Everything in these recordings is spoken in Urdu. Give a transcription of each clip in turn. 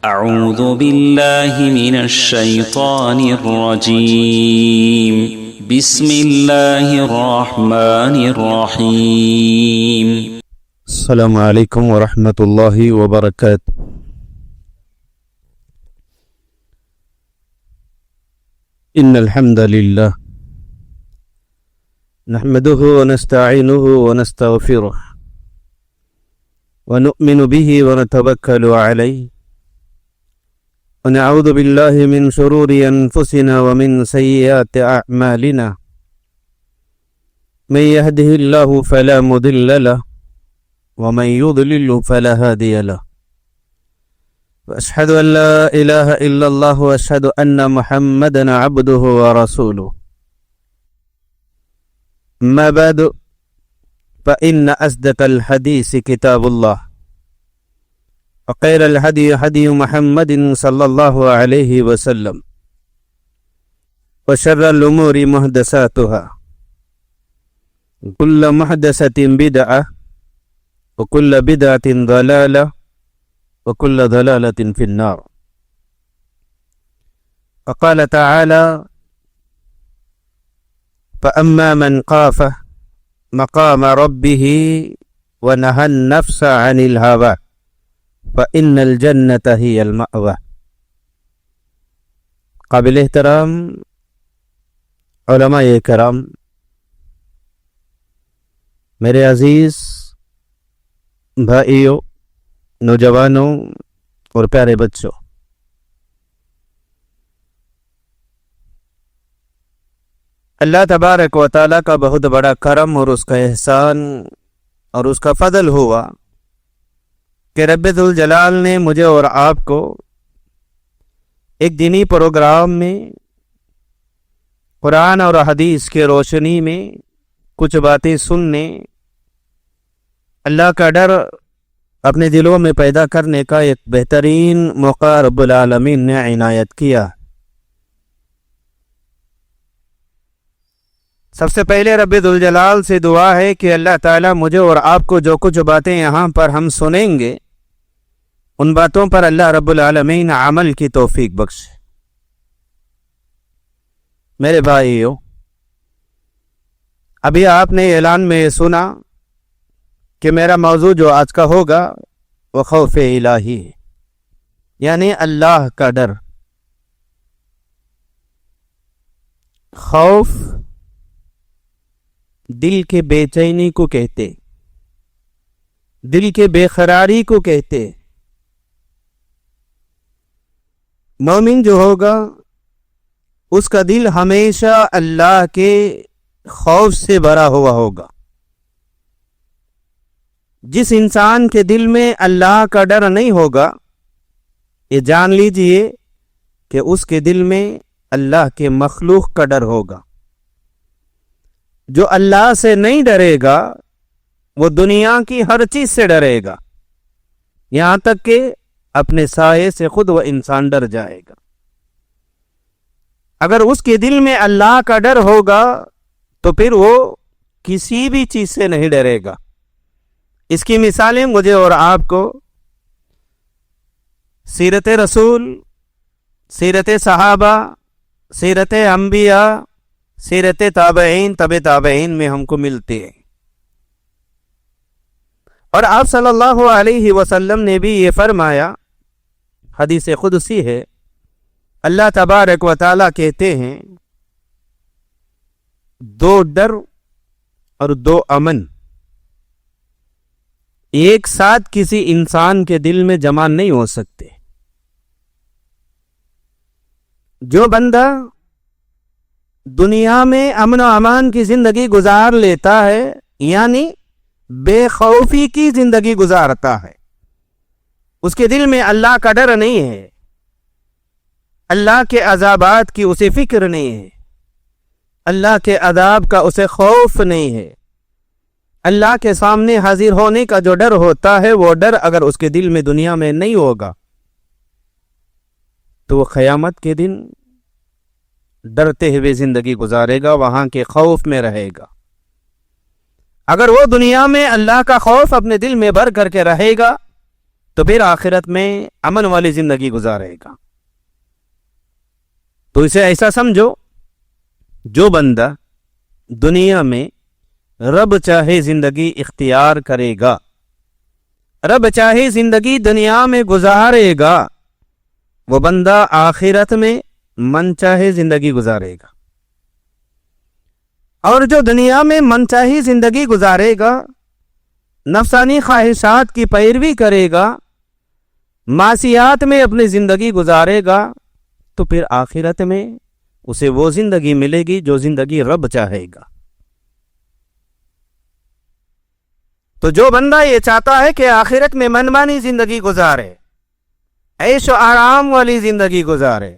أعوذ بالله من الشيطان الرجيم بسم الله الرحمن الرحيم السلام عليكم ورحمة الله وبركاته. إن الحمد لله نحمده ونستعينه ونستغفره ونؤمن به ونتوكل عليه ونعوذ بالله من شرور أنفسنا ومن سيئات أعمالنا. من يهده الله فلا مضل له ومن يضلل فلا هادي له. وأشهد أن لا إله إلا الله وأشهد أن محمدا عبده ورسوله. أما بعد فإن أصدق الحديث كتاب الله وخير الهدي هدي محمد صلى الله عليه وسلم وشر الأمور محدثاتها كل محدثة بدعة وكل بدعة ضلالة وكل ضلالة في النار. وقال تعالى: فأما من خاف مقام ربه ونهى النفس عن الهوى فإن الجنة هي المأوى. قابل احترام علماء کرام، میرے عزیز بھائیوں، نوجوانوں اور پیارے بچوں، اللہ تبارک و تعالیٰ کا بہت بڑا کرم اور اس کا احسان اور اس کا فضل ہوا کہ رب ذوالجلال نے مجھے اور آپ کو ایک دینی پروگرام میں قرآن اور حدیث کے روشنی میں کچھ باتیں سننے، اللہ کا ڈر اپنے دلوں میں پیدا کرنے کا ایک بہترین موقع رب العالمین نے عنایت کیا۔ سب سے پہلے رب ذوالجلال سے دعا ہے کہ اللہ تعالیٰ مجھے اور آپ کو جو کچھ باتیں یہاں پر ہم سنیں گے، ان باتوں پر اللہ رب العالمین عمل کی توفیق بخشے۔ میرے بھائیو، ابھی آپ نے اعلان میں سنا کہ میرا موضوع جو آج کا ہوگا وہ خوف الہی ہے، یعنی اللہ کا ڈر۔ خوف دل کے بے چینی کو کہتے، دل کے بے قراری کو کہتے۔ مومن جو ہوگا اس کا دل ہمیشہ اللہ کے خوف سے بھرا ہوا ہوگا۔ جس انسان کے دل میں اللہ کا ڈر نہیں ہوگا، یہ جان لیجئے کہ اس کے دل میں اللہ کے مخلوق کا ڈر ہوگا۔ جو اللہ سے نہیں ڈرے گا وہ دنیا کی ہر چیز سے ڈرے گا، یہاں تک کہ اپنے سائے سے خود وہ انسان ڈر جائے گا۔ اگر اس کے دل میں اللہ کا ڈر ہوگا تو پھر وہ کسی بھی چیز سے نہیں ڈرے گا۔ اس کی مثالیں مجھے اور آپ کو سیرت رسول، سیرت صحابہ، سیرت انبیاء، سیرت تابعین، تبع تابعین میں ہم کو ملتے ہیں۔ اور آپ صلی اللہ علیہ وسلم نے بھی یہ فرمایا، حدیث قدسی ہے، اللہ تبارک و تعالیٰ کہتے ہیں، دو ڈر اور دو امن ایک ساتھ کسی انسان کے دل میں جمع نہیں ہو سکتے۔ جو بندہ دنیا میں امن و امان کی زندگی گزار لیتا ہے، یعنی بے خوفی کی زندگی گزارتا ہے، اس کے دل میں اللہ کا ڈر نہیں ہے، اللہ کے عذابات کی اسے فکر نہیں ہے، اللہ کے عذاب کا اسے خوف نہیں ہے، اللہ کے سامنے حاضر ہونے کا جو ڈر ہوتا ہے، وہ ڈر اگر اس کے دل میں دنیا میں نہیں ہوگا تو وہ قیامت کے دن ڈرتے ہوئے زندگی گزارے گا، وہاں کے خوف میں رہے گا۔ اگر وہ دنیا میں اللہ کا خوف اپنے دل میں بھر کر کے رہے گا تو پھر آخرت میں امن والی زندگی گزارے گا. تو اسے ایسا سمجھو، جو بندہ دنیا میں رب چاہے زندگی اختیار کرے گا، رب چاہے زندگی دنیا میں گزارے گا، وہ بندہ آخرت میں من چاہے زندگی گزارے گا. اور جو دنیا میں من چاہی زندگی گزارے گا، نفسانی خواہشات کی پیروی کرے گا، معصیات میں اپنی زندگی گزارے گا، تو پھر آخرت میں اسے وہ زندگی ملے گی جو زندگی رب چاہے گا. تو جو بندہ یہ چاہتا ہے کہ آخرت میں منمانی زندگی گزارے، عیش و آرام والی زندگی گزارے،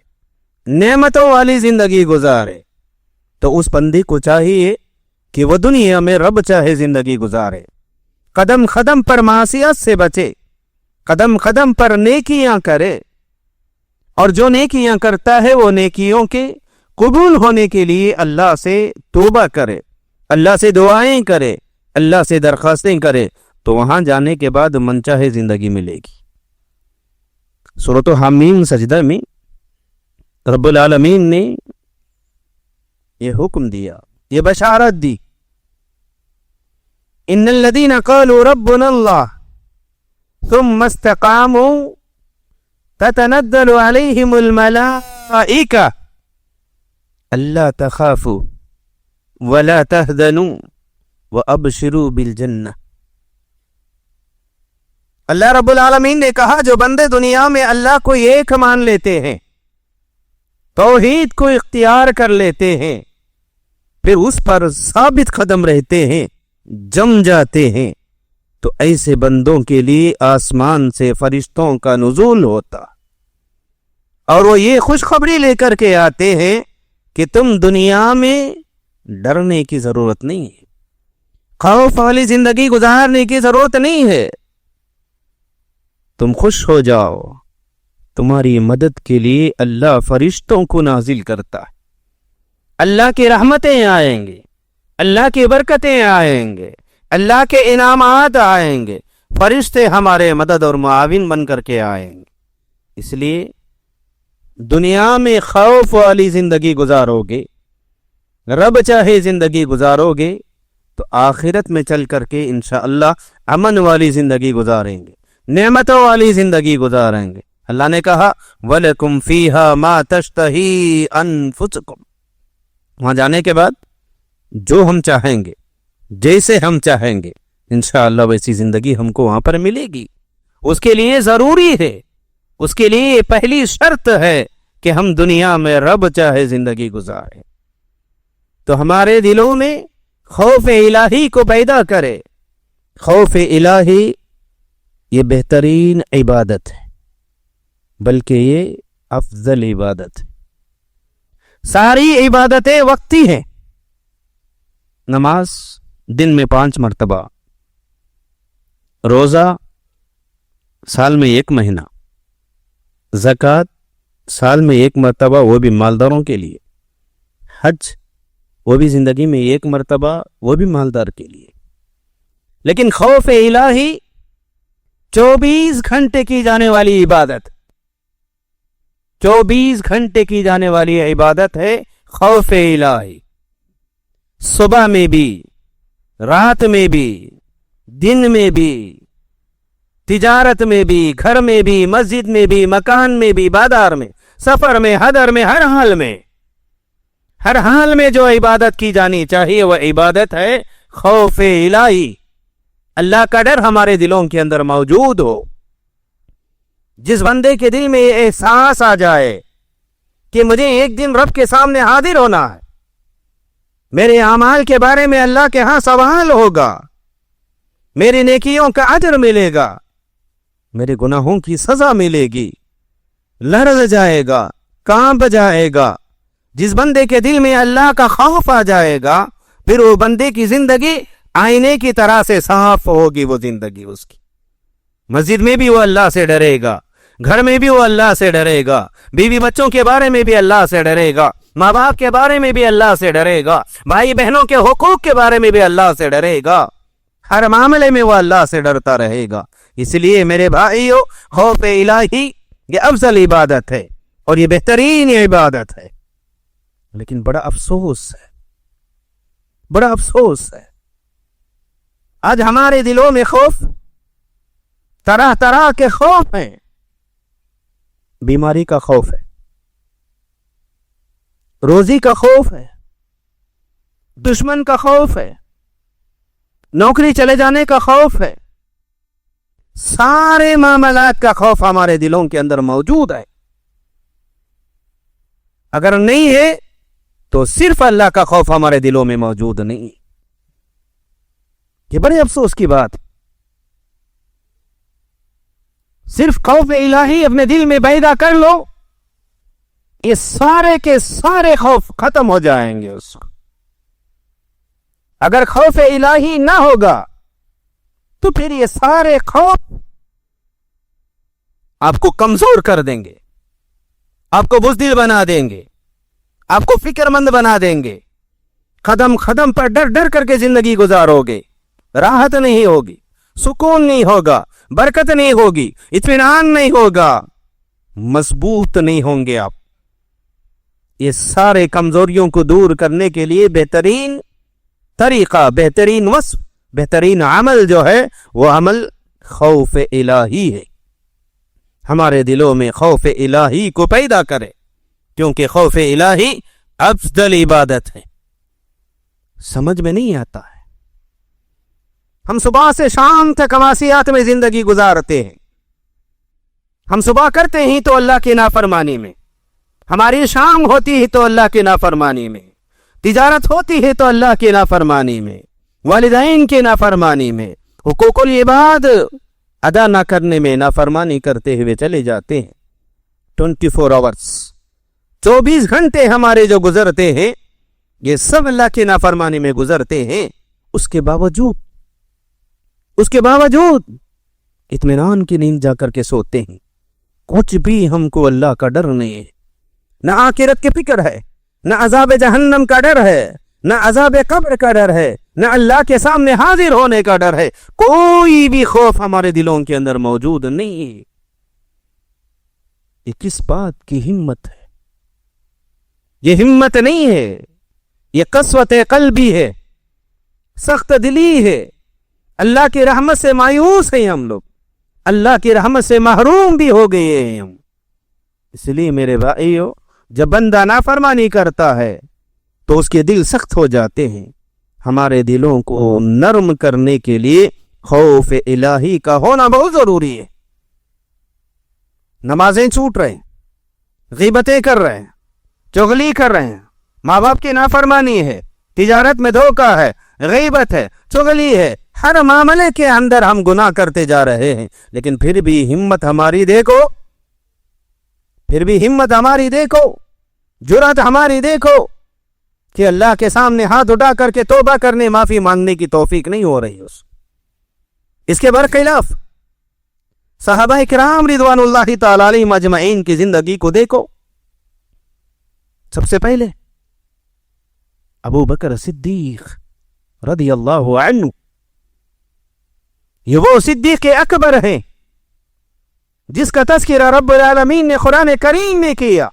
نعمتوں والی زندگی گزارے، تو اس بندے کو چاہیے کہ وہ دنیا میں رب چاہے زندگی گزارے، قدم قدم پر معصیت سے بچے، قدم قدم پر نیکیاں کرے، اور جو نیکیاں کرتا ہے وہ نیکیوں کے قبول ہونے کے لیے اللہ سے توبہ کرے، اللہ سے دعائیں کرے، اللہ سے درخواستیں کرے، تو وہاں جانے کے بعد من چاہے زندگی ملے گی. سورۃ حمیم سجدہ میں رب العالمین نے یہ حکم دیا، یہ بشارت دی، ان الذین قالوا ربنا اللہ ثم استقاموا تتنزل علیہم الملائکہ الا تخافوا ولا تحزنوا وابشروا بالجنہ. اللہ رب العالمین نے کہا جو بندے دنیا میں اللہ کو ایک مان لیتے ہیں، توحید کو اختیار کر لیتے ہیں، پھر اس پر ثابت قدم رہتے ہیں، جم جاتے ہیں، تو ایسے بندوں کے لیے آسمان سے فرشتوں کا نزول ہوتا، اور وہ یہ خوشخبری لے کر کے آتے ہیں کہ تم دنیا میں ڈرنے کی ضرورت نہیں ہے، خوف والی زندگی گزارنے کی ضرورت نہیں ہے، تم خوش ہو جاؤ، تمہاری مدد کے لیے اللہ فرشتوں کو نازل کرتا ہے، اللہ کی رحمتیں آئیں گے، اللہ کی برکتیں آئیں گے، اللہ کے انعامات آئیں گے، فرشتے ہمارے مدد اور معاون بن کر کے آئیں گے. اس لیے دنیا میں خوف والی زندگی گزارو گے، رب چاہے زندگی گزارو گے، تو آخرت میں چل کر کے انشاءاللہ امن والی زندگی گزاریں گے، نعمتوں والی زندگی گزاریں گے. اللہ نے کہا وَلَكُمْ فِيهَا مَا تَشْتَهِي أَنفُسُكُمْ. وہاں جانے کے بعد جو ہم چاہیں گے، جیسے ہم چاہیں گے، انشاءاللہ ویسی زندگی ہم کو وہاں پر ملے گی. اس کے لیے ضروری ہے، اس کے لیے پہلی شرط ہے کہ ہم دنیا میں رب چاہے زندگی گزاریں. تو ہمارے دلوں میں خوف الہی کو پیدا کرے. خوف الہی یہ بہترین عبادت ہے، بلکہ یہ افضل عبادت ہے. ساری عبادتیں وقتی ہیں. نماز دن میں 5 مرتبہ، روزہ سال میں 1 مہینہ، زکوٰۃ سال میں 1 مرتبہ وہ بھی مالداروں کے لیے، حج وہ بھی زندگی میں 1 مرتبہ وہ بھی مالدار کے لیے. لیکن خوف الہی 24 گھنٹے کی جانے والی عبادت، 24 گھنٹے کی جانے والی عبادت ہے خوف الہی. صبح میں بھی، رات میں بھی، دن میں بھی، تجارت میں بھی، گھر میں بھی، مسجد میں بھی، مکان میں بھی، بازار میں، سفر میں، حضر میں، ہر حال میں، ہر حال میں جو عبادت کی جانی چاہیے وہ عبادت ہے خوف الہی. اللہ کا ڈر ہمارے دلوں کے اندر موجود ہو. جس بندے کے دل میں یہ احساس آ جائے کہ مجھے ایک دن رب کے سامنے حاضر ہونا ہے، میرے اعمال کے بارے میں اللہ کے ہاں سوال ہوگا، میری نیکیوں کا اجر ملے گا، میرے گناہوں کی سزا ملے گی، لرز جائے گا، کانپ جائے گا. جس بندے کے دل میں اللہ کا خوف آ جائے گا، پھر وہ بندے کی زندگی آئینے کی طرح سے صاف ہوگی. وہ زندگی اس کی، مسجد میں بھی وہ اللہ سے ڈرے گا، گھر میں بھی وہ اللہ سے ڈرے گا، بیوی بچوں کے بارے میں بھی اللہ سے ڈرے گا، ماں باپ کے بارے میں بھی اللہ سے ڈرے گا، بھائی بہنوں کے حقوق کے بارے میں بھی اللہ سے ڈرے گا. ہر معاملے میں وہ اللہ سے ڈرتا رہے گا. اس لیے میرے بھائیو خوف الہی یہ افضل عبادت ہے اور یہ بہترین عبادت ہے. لیکن بڑا افسوس ہے آج ہمارے دلوں میں خوف، طرح طرح کے خوف ہیں. بیماری کا خوف ہے، روزی کا خوف ہے، دشمن کا خوف ہے، نوکری چلے جانے کا خوف ہے. سارے معاملات کا خوف ہمارے دلوں کے اندر موجود ہے. اگر نہیں ہے تو صرف اللہ کا خوف ہمارے دلوں میں موجود نہیں ہے. یہ بڑے افسوس کی بات. صرف خوف الہی اپنے دل میں پیدا کر لو، یہ سارے کے سارے خوف ختم ہو جائیں گے. اس کو اگر خوف الہی نہ ہوگا تو پھر یہ سارے خوف آپ کو کمزور کر دیں گے، آپ کو بزدل بنا دیں گے، آپ کو فکر مند بنا دیں گے. قدم قدم پر ڈر ڈر کر کے زندگی گزارو گے، راحت نہیں ہوگی، سکون نہیں ہوگا، برکت نہیں ہوگی، اطمینان نہیں ہوگا، مضبوط نہیں ہوں گے آپ. یہ سارے کمزوریوں کو دور کرنے کے لیے بہترین طریقہ، بہترین وصف، بہترین عمل جو ہے وہ عمل خوف الہی ہے. ہمارے دلوں میں خوف الہی کو پیدا کرے، کیونکہ خوف الہی افضل عبادت ہے. سمجھ میں نہیں آتا ہے. ہم صبح سے شام تک معصیات میں زندگی گزارتے ہیں. ہم صبح کرتے ہیں تو اللہ کی نافرمانی میں، ہماری شام ہوتی ہے تو اللہ کی نافرمانی میں، تجارت ہوتی ہے تو اللہ کی نافرمانی میں، والدین کی نافرمانی میں، حقوق العباد ادا نہ کرنے میں نافرمانی کرتے ہوئے چلے جاتے ہیں. 24 آورز 24 گھنٹے ہمارے جو گزرتے ہیں یہ سب اللہ کی نافرمانی میں گزرتے ہیں. اس کے باوجود اطمینان کی نیند جا کر کے سوتے ہیں. کچھ بھی ہم کو اللہ کا ڈر نہیں ہے، نہ آخرت کی فکر ہے، نہ عذاب جہنم کا ڈر ہے، نہ عذاب قبر کا ڈر ہے، نہ اللہ کے سامنے حاضر ہونے کا ڈر ہے. کوئی بھی خوف ہمارے دلوں کے اندر موجود نہیں ہے. یہ کس بات کی ہمت ہے؟ یہ ہمت نہیں ہے، یہ قسوت قلبی ہے، سخت دلی ہے. اللہ کی رحمت سے مایوس ہیں ہم لوگ، اللہ کی رحمت سے محروم بھی ہو گئے ہیں ہم. اس لیے میرے بھائیو، جب بندہ نافرمانی کرتا ہے تو اس کے دل سخت ہو جاتے ہیں. ہمارے دلوں کو نرم کرنے کے لیے خوف الہی کا ہونا بہت ضروری ہے. نمازیں چھوٹ رہے ہیں، غیبتیں کر رہے ہیں، چغلی کر رہے ہیں، ماں باپ کی نافرمانی ہے، تجارت میں دھوکہ ہے، غیبت ہے، چغلی ہے، ہر معاملے کے اندر ہم گناہ کرتے جا رہے ہیں. لیکن پھر بھی ہمت ہماری دیکھو، جرأت ہماری دیکھو کہ اللہ کے سامنے ہاتھ اٹھا کر کے توبہ کرنے، معافی مانگنے کی توفیق نہیں ہو رہی. اس کے برخلاف صحابہ کرام رضوان اللہ تعالی علیہم اجمعین کی زندگی کو دیکھو. سب سے پہلے ابو بکر صدیق رضی اللہ عنہ، یہ وہ صدیق اکبر ہیں جس کا تذکرہ رب العالمین نے قرآن کریم میں کیا.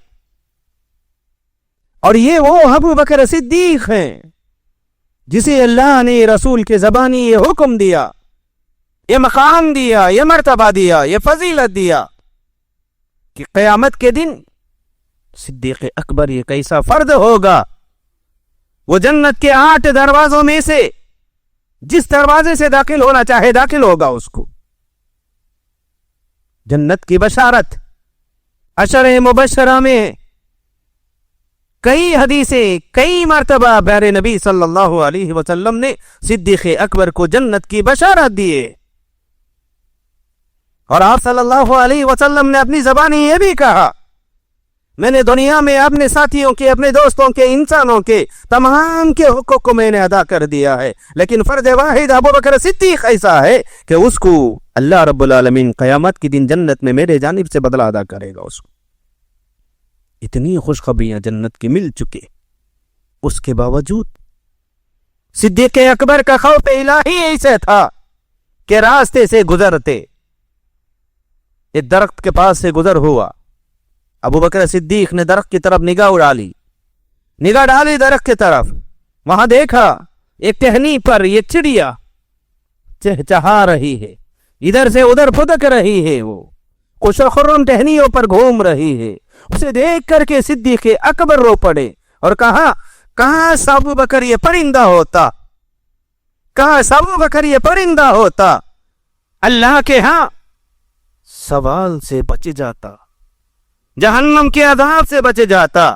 اور یہ وہ ابو بکر صدیق ہیں جسے اللہ نے رسول کے زبانی یہ حکم دیا، یہ مقام دیا، یہ مرتبہ دیا، یہ فضیلت دیا کہ قیامت کے دن صدیق اکبر یہ کیسا فرد ہوگا. وہ جنت کے 8 دروازوں میں سے جس دروازے سے داخل ہونا چاہے داخل ہوگا. اس کو جنت کی بشارت 10 مبشرہ میں کئی حدیثیں، کئی مرتبہ پیارے نبی صلی اللہ علیہ وسلم نے صدیق اکبر کو جنت کی بشارت دیے. اور آپ صلی اللہ علیہ وسلم نے اپنی زبانی یہ بھی کہا، میں نے دنیا میں اپنے ساتھیوں کے، اپنے دوستوں کے، انسانوں کے تمام کے حقوق کو میں نے ادا کر دیا ہے، لیکن فرد واحد ابو بکر صدیق ایسا ہے کہ اس کو اللہ رب العالمین قیامت کی دن جنت میں میرے جانب سے بدلہ ادا کرے گا. اس کو اتنی خوشخبریاں جنت کی مل چکے، اس کے باوجود صدیق اکبر کا خوف الہی ایسے تھا کہ راستے سے گزرتے ایک درخت کے پاس سے گزر ہوا. ابو بکر صدیق نے درخت کی طرف نگاہ ڈالی درخت کی طرف. وہاں دیکھا ایک ٹہنی پر یہ چڑیا چہچہا رہی ہے, ادھر سے ادھر پھدک رہی ہے, وہ خوش و خرم ٹہنیوں پر گھوم رہی ہے. اسے دیکھ کر کے صدیق اکبر رو پڑے اور کہا, کہاں ابو بکر یہ پرندہ ہوتا, کہاں ابو بکر یہ پرندہ ہوتا, اللہ کے ہاں سوال سے بچ جاتا, جہنم کے عذاب سے بچ جاتا,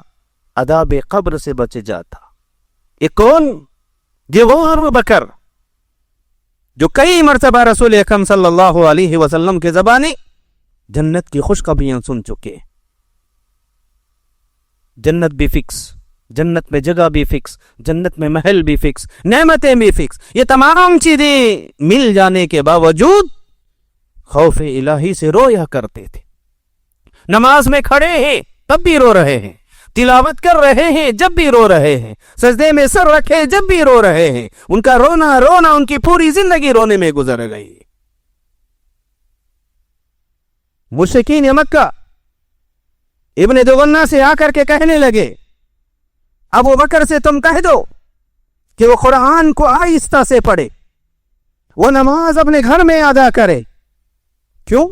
عذاب قبر سے بچ جاتا. یہ کون؟ یہ وہ ابو بکر جو کئی مرتبہ رسول اکرم صلی اللہ علیہ وسلم کے زبانی جنت کی خوشخبریاں سن چکے. جنت بھی فکس, جنت میں جگہ بھی فکس, جنت میں محل بھی فکس, نعمتیں بھی فکس. یہ تمام چیزیں مل جانے کے باوجود خوف الہی سے رویا کرتے تھے. نماز میں کھڑے ہیں تب بھی رو رہے ہیں, تلاوت کر رہے ہیں جب بھی رو رہے ہیں, سجدے میں سر رکھے جب بھی رو رہے ہیں. ان کا رونا ان کی پوری زندگی رونے میں گزر گئی. مشرکین مکہ ابن دغنہ سے آ کر کے کہنے لگے, ابو بکر سے تم کہہ دو کہ وہ قرآن کو آہستہ سے پڑھے, وہ نماز اپنے گھر میں ادا کرے. کیوں؟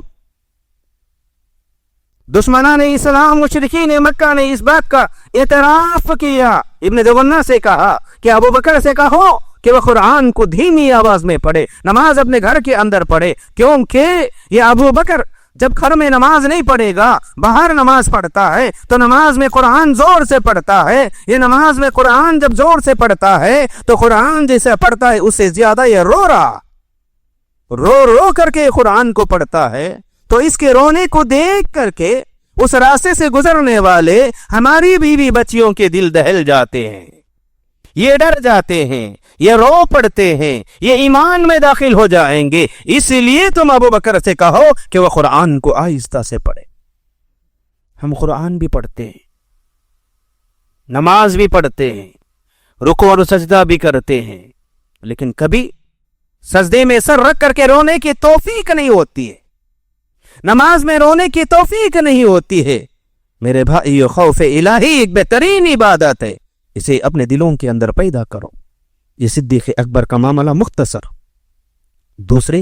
دشمنان اسلام مشرکین مکہ نے اس بات کا اعتراف کیا. ابن دغنہ سے کہا کہ ابو بکر سے کہو کہ وہ قرآن کو دھیمی آواز میں پڑھے, نماز اپنے گھر کے اندر پڑھے, کیونکہ یہ ابو بکر جب گھر میں نماز نہیں پڑھے گا, باہر نماز پڑھتا ہے تو نماز میں قرآن زور سے پڑھتا ہے. یہ نماز میں قرآن جب زور سے پڑھتا ہے تو قرآن جیسے پڑھتا ہے اس سے زیادہ یہ رو کر کے قرآن کو پڑھتا ہے. تو اس کے رونے کو دیکھ کر کے اس راستے سے گزرنے والے ہماری بیوی بچیوں کے دل دہل جاتے ہیں, یہ ڈر جاتے ہیں, یہ رو پڑتے ہیں, یہ ایمان میں داخل ہو جائیں گے. اس لیے تم ابو بکر سے کہو کہ وہ قرآن کو آہستہ سے پڑھے. ہم قرآن بھی پڑھتے ہیں, نماز بھی پڑھتے ہیں, رکوع اور سجدہ بھی کرتے ہیں, لیکن کبھی سجدے میں سر رکھ کر کے رونے کی توفیق نہیں ہوتی ہے, نماز میں رونے کی توفیق نہیں ہوتی ہے. میرے بھائیو, خوف الہی ایک بہترین عبادت ہے, اسے اپنے دلوں کے اندر پیدا کرو. یہ صدیق اکبر کا معاملہ مختصر. دوسرے,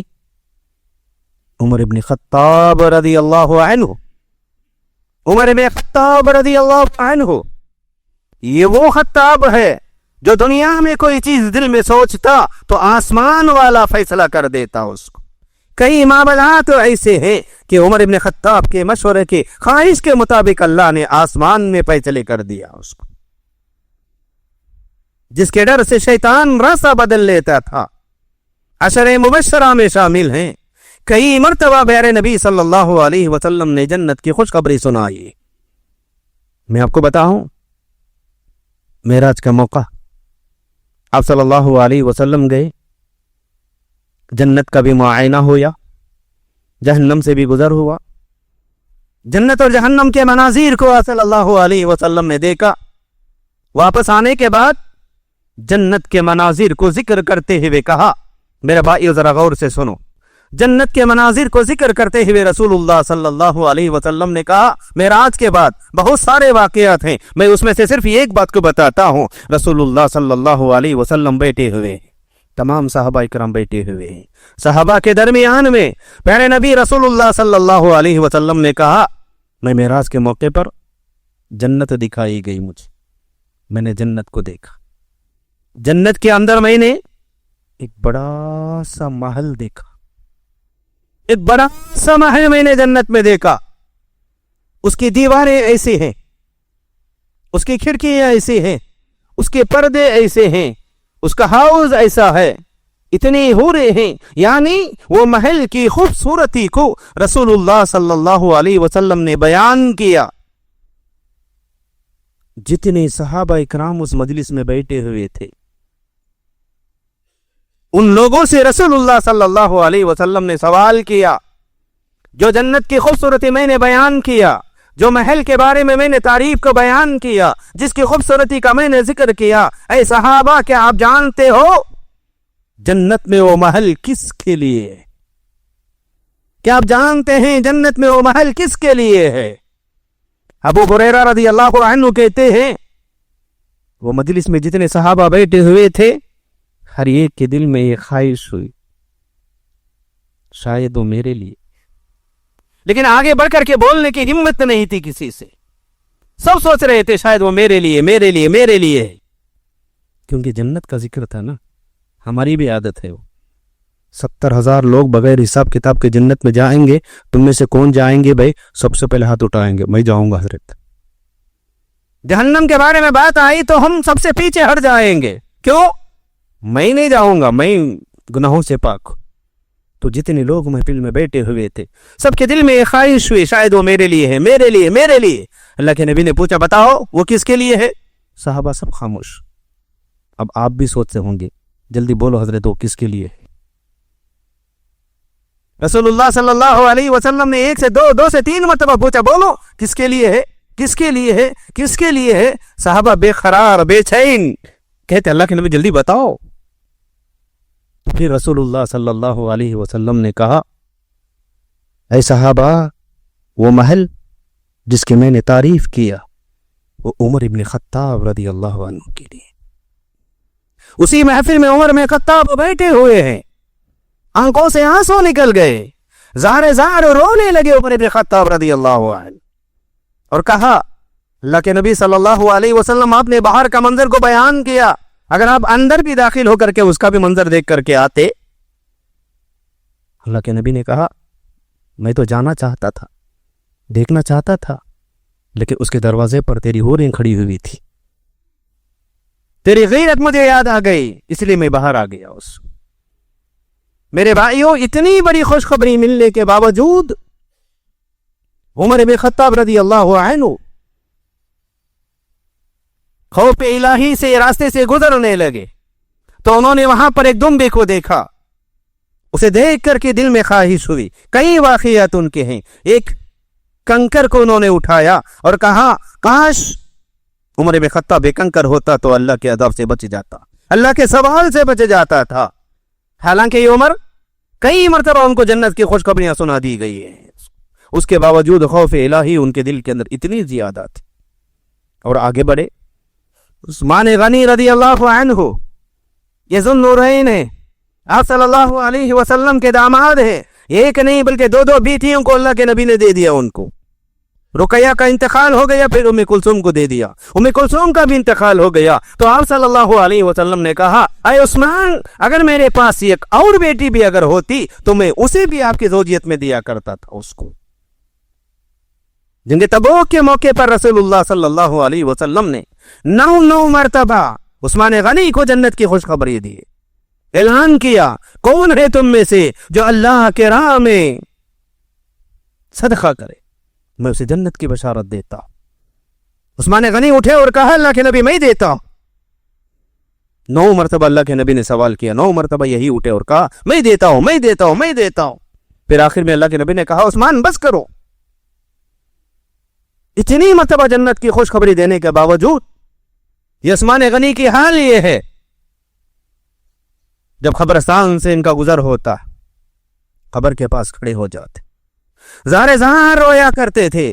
عمر بن خطاب رضی اللہ عنہ. عمر بن خطاب رضی اللہ عنہ یہ وہ خطاب ہے جو دنیا میں کوئی چیز دل میں سوچتا تو آسمان والا فیصلہ کر دیتا اس کو. کئی معاملات ایسے ہیں کہ عمر بن خطاب کے مشورے کی خواہش کے مطابق اللہ نے آسمان میں فیصلے کر دیا اس کو, جس کے ڈر سے شیطان راستہ بدل لیتا تھا. عشرہ مبشرہ میں شامل ہیں. کئی مرتبہ پیارے نبی صلی اللہ علیہ وسلم نے جنت کی خوشخبری سنائی. میں آپ کو بتاؤں, معراج کا موقع آپ صلی اللہ علیہ وسلم گئے, جنت کا بھی معائنہ ہوا, جہنم سے بھی گزر ہوا. جنت اور جہنم کے مناظر کو آپ صلی اللہ علیہ وسلم نے دیکھا. واپس آنے کے بعد جنت کے مناظر کو ذکر کرتے ہوئے کہا, میرے بھائیو ذرا غور سے سنو. جنت کے مناظر کو ذکر کرتے ہوئے رسول اللہ صلی اللہ علیہ وسلم نے کہا, معراج کے بعد بہت سارے واقعات ہیں, میں اس میں سے صرف ایک بات کو بتاتا ہوں. رسول اللہ صلی اللہ علیہ وسلم بیٹھے ہوئے, تمام صحابہ اکرام بیٹھے ہوئے ہیں. صحابہ کے درمیان میں پیارے نبی رسول اللہ صلی اللہ علیہ وسلم نے کہا, میں معراج کے موقع پر جنت دکھائی گئی مجھے, میں نے جنت کو دیکھا. جنت کے اندر میں نے ایک بڑا سا محل دیکھا, ایک بڑا سا محل میں نے جنت میں دیکھا. اس کی دیواریں ایسی ہیں, اس کی کھڑکیاں ایسی ہیں, اس کے پردے ایسے ہیں, اس کا ہاؤس ایسا ہے, اتنی حوریں ہیں. یعنی وہ محل کی خوبصورتی کو رسول اللہ صلی اللہ علیہ وسلم نے بیان کیا. جتنے صحابہ اکرام اس مجلس میں بیٹھے ہوئے تھے, ان لوگوں سے رسول اللہ صلی اللہ علیہ وسلم نے سوال کیا, جو جنت کی خوبصورتی میں نے بیان کیا, جو محل کے بارے میں نے تعریف کو بیان کیا, جس کی خوبصورتی کا میں نے ذکر کیا, اے صحابہ کیا آپ جانتے ہو جنت میں وہ محل کس کے لیے ہے؟ کہ آپ جانتے ہیں جنت میں وہ محل کس کے لیے ہے؟ ابو ہریرہ رضی اللہ عنہ کہتے ہیں وہ مجلس میں جتنے صحابہ بیٹھے ہوئے تھے ہر ایک کے دل میں یہ خواہش ہوئی شاید وہ میرے لیے، لیکن آگے بڑھ کر کے بولنے کی ہمت نہیں تھی کسی سے. سب سوچ رہے تھے شاید وہ میرے لیے میرے لیے میرے لیے، کیونکہ جنت کا ذکر تھا نا. ہماری بھی عادت ہے وہ 70,000 لوگ بغیر حساب کتاب کے جنت میں جائیں گے، تم میں سے کون جائیں گے بھائی؟ سب سے پہلے ہاتھ اٹھائیں گے، میں جاؤں گا حضرت. جہنم کے بارے میں بات آئی تو ہم سب سے پیچھے ہٹ جائیں گے. کیوں؟ میں نہیں جاؤں گا، میں گناہوں سے پاک. تو جتنے لوگ محفل میں بیٹھے ہوئے تھے سب کے دل میں یہ خواہش ہوئی شاید وہ میرے لیے ہے میرے لیے میرے لیے. اللہ کے نبی نے پوچھا بتاؤ وہ کس کے لیے ہے؟ صحابہ سب خاموش. اب آپ بھی سوچتے ہوں گے، جلدی بولو حضرت وہ کس کے لیے ہے؟ رسول اللہ صلی اللہ علیہ وسلم نے 1 سے 2 2 سے 3 مرتبہ پوچھا بولو کس کے لیے ہے کس کے لیے ہے کس کے لیے ہے؟ صحابہ بے قرار بے چین کہتے اللہ کے نبی جلدی بتاؤ. پھر رسول اللہ صلی اللہ علیہ وسلم نے کہا اے صحابہ وہ محل جس کی میں نے تعریف کیا وہ عمر ابن خطاب رضی اللہ عنہ کے لیے. اسی محفل میں عمر ابن خطاب بیٹھے ہوئے ہیں، آنکھوں سے آنسو نکل گئے، زار زار رونے لگے عمر ابن خطاب رضی اللہ عنہ، اور کہا اللہ کے نبی صلی اللہ علیہ وسلم آپ نے باہر کا منظر کو بیان کیا، اگر آپ اندر بھی داخل ہو کر کے اس کا بھی منظر دیکھ کر کے آتے. اللہ کے نبی نے کہا میں تو جانا چاہتا تھا دیکھنا چاہتا تھا، لیکن اس کے دروازے پر تیری حوریں کھڑی ہوئی تھی، تیری غیرت مجھے یاد آ گئی اس لیے میں باہر آ گیا. میرے بھائیوں اتنی بڑی خوشخبری ملنے کے باوجود عمر بن خطاب رضی اللہ عنہ خوف الہی سے راستے سے گزرنے لگے تو انہوں نے وہاں پر ایک دمبے کو دیکھا. اسے دیکھ کر کے دل میں خواہش ہوئی. کئی واقعات ان کے ہیں. ایک کنکر کو انہوں نے اٹھایا اور کہا کاش عمر بن خطاب بے کنکر ہوتا تو اللہ کے عذاب سے بچ جاتا، اللہ کے سوال سے بچ جاتا تھا. حالانکہ یہ عمر کئی مرتبہ ان کو جنت کی خوشخبریاں سنا دی گئی ہیں، اس کے باوجود خوف الہی ان کے دل کے اندر اتنی زیادہ تھی. اور آگے بڑھے عثمان غنی رضی اللہ عنہ یہ ذو النورین ہے، آپ صلی اللہ علیہ وسلم کے داماد ہیں. ایک نہیں بلکہ 2 بیٹیوں کو اللہ کے نبی نے دے دیا. ان کو رقیہ کا انتقال ہو گیا، پھر ام کلثوم کو دے دیا، ام کلثوم کا بھی انتقال ہو گیا. تو آپ صلی اللہ علیہ وسلم نے کہا اے عثمان اگر میرے پاس ایک اور بیٹی بھی اگر ہوتی تو میں اسے بھی آپ کی زوجیت میں دیا کرتا تھا. اس کو جنگ تبوک کے موقع پر رسول اللہ صلی اللہ علیہ وسلم نے 9 مرتبہ عثمان غنی کو جنت کی خوشخبری دی، اعلان کیا کون ہے تم میں سے جو اللہ کے راہ میں صدقہ کرے میں اسے جنت کی بشارت دیتا. عثمان غنی اٹھے اور کہا اللہ کے نبی میں دیتا ہوں. 9 مرتبہ اللہ کے نبی نے سوال کیا، 9 مرتبہ یہی اٹھے اور کہا میں دیتا ہوں میں دیتا ہوں میں دیتا ہوں. پھر آخر میں اللہ کے نبی نے کہا عثمان بس کرو. اتنی مرتبہ جنت کی خوشخبری دینے کے باوجود یہ عثمان غنی کی حال یہ ہے جب قبرستان سے ان کا گزر ہوتا قبر کے پاس کھڑے ہو جاتے، زار زار رویا کرتے تھے،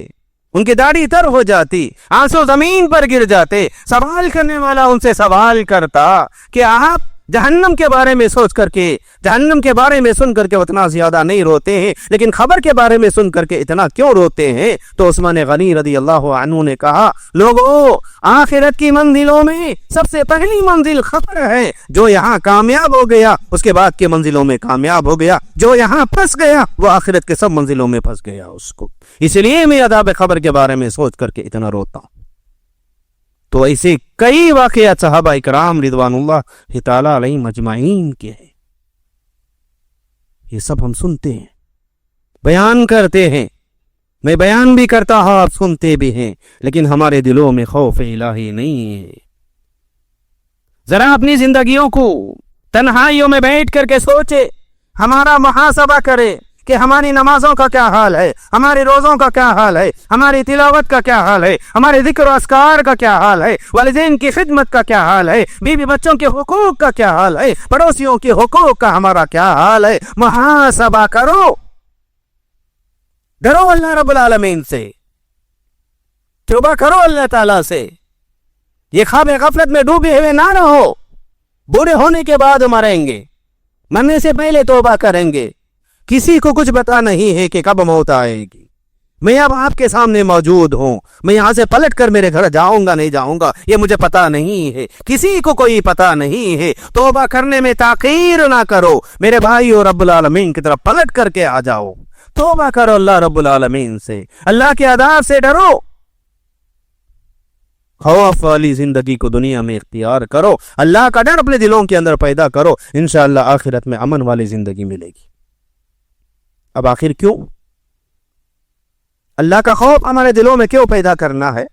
ان کی داڑھی تر ہو جاتی، آنسو زمین پر گر جاتے. سوال کرنے والا ان سے سوال کرتا کہ آپ جہنم کے بارے میں سوچ کر کے جہنم کے بارے میں سن کر کے اتنا زیادہ نہیں روتے ہیں، لیکن خبر کے بارے میں سن کر کے اتنا کیوں روتے ہیں؟ تو عثمان غنی رضی اللہ عنہ نے کہا لوگوں آخرت کی منزلوں میں سب سے پہلی منزل خبر ہے. جو یہاں کامیاب ہو گیا اس کے بعد کے منزلوں میں کامیاب ہو گیا، جو یہاں پھنس گیا وہ آخرت کے سب منزلوں میں پھنس گیا اس کو. اس لیے میں عذاب خبر کے بارے میں سوچ کر کے اتنا روتا ہوں. تو ایسے کئی واقعات صحابہ اکرام رضوان اللہ تعالی علیہم اجمعین کے ہیں. یہ سب ہم سنتے ہیں، بیان کرتے ہیں، میں بیان بھی کرتا ہوں آپ سنتے بھی ہیں، لیکن ہمارے دلوں میں خوف الہی نہیں ہے. ذرا اپنی زندگیوں کو تنہائیوں میں بیٹھ کر کے سوچے، ہمارا محاسبہ کرے کہ ہماری نمازوں کا کیا حال ہے، ہمارے روزوں کا کیا حال ہے، ہماری تلاوت کا کیا حال ہے، ہمارے ذکر و اذکار کا کیا حال ہے، والدین کی خدمت کا کیا حال ہے، بیوی بچوں کے حقوق کا کیا حال ہے، پڑوسیوں کے حقوق کا ہمارا کیا حال ہے. محاسبہ کرو. ڈرو اللہ رب العالمین سے, توبہ کرو اللہ تعالیٰ سے. یہ خواب غفلت میں ڈوبے ہوئے نہ رہو. بوڑھے ہونے کے بعد مریں گے, مرنے سے پہلے توبہ کریں گے. کسی کو کچھ پتا نہیں ہے کہ کب موت آئے گی. میں اب آپ کے سامنے موجود ہوں, میں یہاں سے پلٹ کر میرے گھر جاؤں گا نہیں جاؤں گا یہ مجھے پتا نہیں ہے, کسی کو کوئی پتا نہیں ہے. توبہ کرنے میں تاخیر نہ کرو میرے بھائی, اور رب العالمین کی طرف پلٹ کر کے آ جاؤ. توبہ کرو اللہ رب العالمین سے, اللہ کے عذاب سے ڈرو. خوف والی زندگی کو دنیا میں اختیار کرو, اللہ کا ڈر اپنے دلوں کے اندر پیدا کرو, انشاءاللہ آخرت میں امن والی زندگی ملے گی. اب آخر کیوں اللہ کا خوف ہمارے دلوں میں کیوں پیدا کرنا ہے؟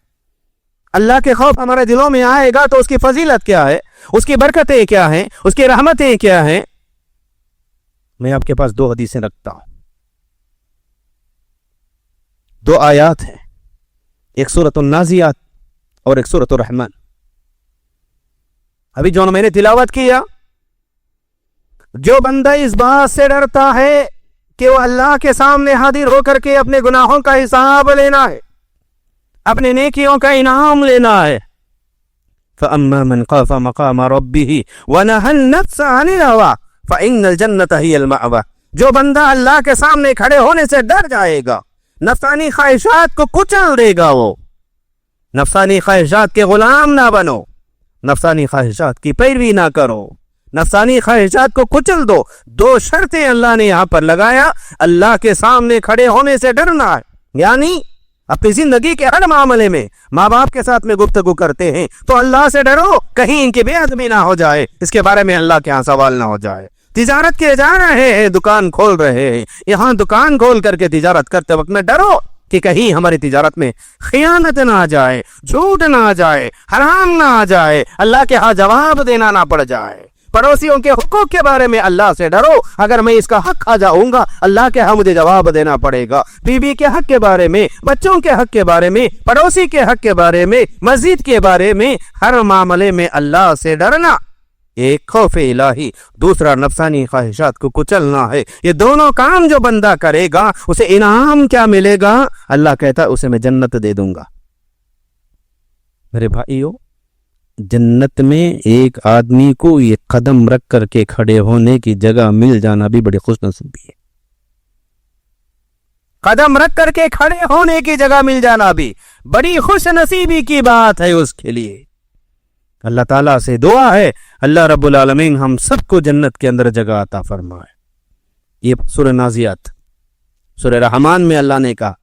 اللہ کے خوف ہمارے دلوں میں آئے گا تو اس کی فضیلت کیا ہے, اس کی برکتیں کیا ہیں, اس کی رحمتیں کیا ہیں. میں آپ کے پاس 2 حدیثیں رکھتا ہوں, 2 آیات ہیں, ایک سورۃ النازعات اور ایک سورۃ الرحمن. ابھی جو میں نے تلاوت کیا, جو بندہ اس بات سے ڈرتا ہے کہ وہ اللہ کے سامنے حاضر ہو کر کے اپنے گناہوں کا حساب لینا ہے, اپنے نیکیوں کا انعام لینا ہے. فَأَمَّا مَنْ خَافَ مَقَامَ رَبِّهِ وَنَهَى النَّفْسَ عَنِ الْهَوَىٰ فَإِنَّ الْجَنَّةَ هِيَ الْمَأْوَىٰ. جو بندہ اللہ کے سامنے کھڑے ہونے سے ڈر جائے گا, نفسانی خواہشات کو کچل دے گا, وہ نفسانی خواہشات کے غلام نہ بنو, نفسانی خواہشات کی پیروی نہ کرو, نفسانی خواہشات کو کچل دو. 2 شرطیں اللہ نے یہاں پر لگایا. اللہ کے سامنے کھڑے ہونے سے ڈرنا ہے, یعنی اپنی زندگی کے ہر معاملے میں ماں باپ کے ساتھ میں گفتگو کرتے ہیں تو اللہ سے ڈرو, کہیں ان کی بے ادبی نہ ہو جائے, اس کے بارے میں اللہ کے ہاں سوال نہ ہو جائے. تجارت کے جا رہے ہیں, دکان کھول رہے ہیں, یہاں دکان کھول کر کے تجارت کرتے وقت میں ڈرو کہ کہیں ہماری تجارت میں خیانت نہ آ جائے, جھوٹ نہ آ جائے, حرام نہ آ جائے, اللہ کے ہاں جواب دینا نہ پڑ جائے. پڑوسیوں کے حقوق کے بارے میں اللہ سے ڈرو, اگر میں اس کا حق کھا جاؤں گا اللہ کے ہاں مجھے جواب دینا پڑے گا. بیوی کے حق کے بارے میں, بچوں کے حق کے بارے میں, پڑوسی کے حق کے بارے میں, مسجد کے بارے میں, ہر معاملے میں اللہ سے ڈرنا. ایک خوف الہی, دوسرا نفسانی خواہشات کو کچلنا ہے. یہ دونوں کام جو بندہ کرے گا اسے انعام کیا ملے گا؟ اللہ کہتا ہے اسے میں جنت دے دوں گا. میرے بھائیو, جنت میں ایک آدمی کو یہ قدم رکھ کر کے کھڑے ہونے کی جگہ مل جانا بھی بڑی خوش نصیبی ہے. قدم رکھ کر کے کھڑے ہونے کی جگہ مل جانا بھی بڑی خوش نصیبی کی بات ہے اس کے لیے. اللہ تعالیٰ سے دعا ہے اللہ رب العالمین ہم سب کو جنت کے اندر جگہ عطا فرمائے. یہ سورہ نازعات, سورہ رحمان میں اللہ نے کہا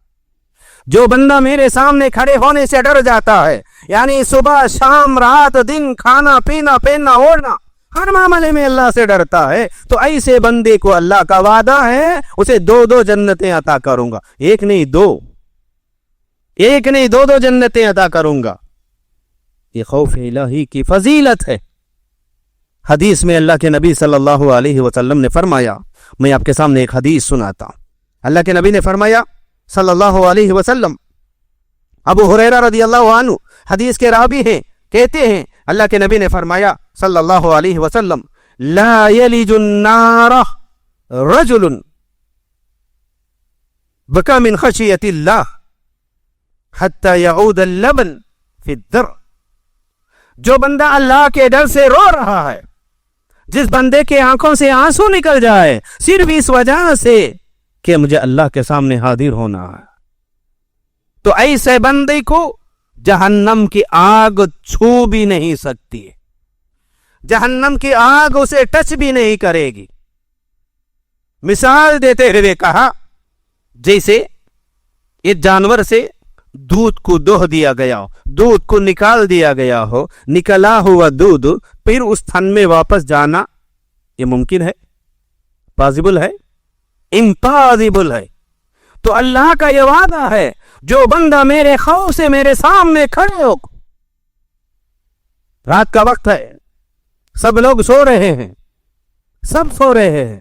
جو بندہ میرے سامنے کھڑے ہونے سے ڈر جاتا ہے, یعنی صبح شام رات دن کھانا پینا پہننا اوڑھنا ہر معاملے میں اللہ سے ڈرتا ہے, تو ایسے بندے کو اللہ کا وعدہ ہے اسے 2 جنتیں عطا کروں گا. ایک نہیں 2 جنتیں عطا کروں گا. یہ خوف الہی کی فضیلت ہے. حدیث میں اللہ کے نبی صلی اللہ علیہ وسلم نے فرمایا, میں آپ کے سامنے ایک حدیث سناتا ہوں. اللہ کے نبی نے فرمایا صلی اللہ علیہ وسلم, ابو ہریرہ رضی اللہ عنہ حدیث کے راوی ہیں, کہتے ہیں اللہ کے نبی نے فرمایا صلی اللہ علیہ وسلم, لا یلج النار رجل بکا من خشیت اللہ حتی یعود اللبن فی الدر. جو بندہ اللہ کے ڈر سے رو رہا ہے, جس بندے کے آنکھوں سے آنسو نکل جائے صرف اس وجہ سے کہ مجھے اللہ کے سامنے حاضر ہونا ہے, تو ایسے بندے کو جہنم کی آگ چھو بھی نہیں سکتی ہے, جہنم کی آگ اسے ٹچ بھی نہیں کرے گی. مثال دیتے ہوئے کہا جیسے ایک جانور سے دودھ کو دوہ دیا گیا ہو, دودھ کو نکال دیا گیا ہو, نکلا ہوا دودھ پھر اس تھن میں واپس جانا یہ ممکن ہے؟ پاسبل ہے؟ امپاسبل ہے. تو اللہ کا یہ وعدہ ہے جو بندہ میرے خوف سے میرے سامنے کھڑے ہو, رات کا وقت ہے, سب لوگ سو رہے ہیں, سب سو رہے ہیں,